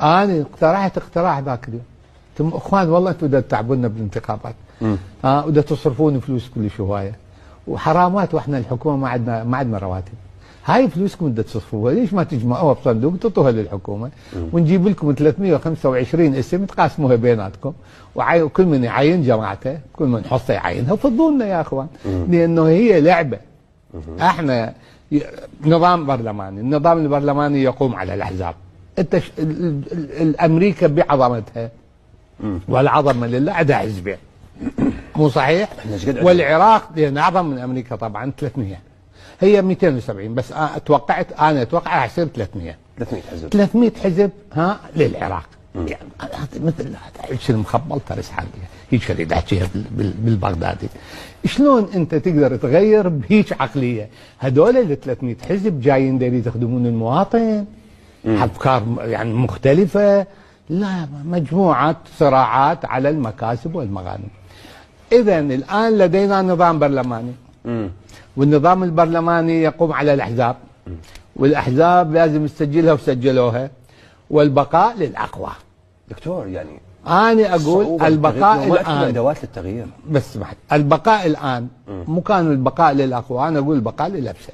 انا اقترحت اقتراح ذاك اليوم، انتم اخوان والله انتم بدها تتعبونا بالانتخابات، ودا تصرفون فلوس كل هوايه وحرامات، واحنا الحكومه ما عندنا رواتب. هاي فلوسكم بدها تصرفوها، ليش ما تجمعوها بصندوق تعطوها للحكومه ونجيب لكم 325 اسم تقاسموها بيناتكم، وكل من يعين جماعته، كل من حصه يعينها، وفضوا لنا يا اخوان، لانه هي لعبه. احنا نظام برلماني، النظام البرلماني يقوم على الاحزاب. انت الامريكا بعظمتها والعظمه لله عندها حزبين، مو صحيح؟ والعراق لان اعظم من امريكا طبعا 300، هي 270 بس انا اتوقع راح يصير 300 حزب 300 حزب للعراق. يعني مثل العيش المخبل ترس حاليا هيك اريد احكيها بالبغدادي. شلون انت تقدر تغير بهيك عقليه؟ هذول ال 300 حزب جايين دايرين يخدمون المواطن، افكار يعني مختلفه، لا مجموعه صراعات على المكاسب والمغانم. اذا الان لدينا نظام برلماني، والنظام البرلماني يقوم على الاحزاب، والاحزاب لازم تسجلها وسجلوها، والبقاء للاقوى. دكتور يعني انا اقول البقاء الان ادوات للتغيير، بس سمحت، البقاء الان مو كان البقاء للاقوى، انا اقول البقاء للافسد.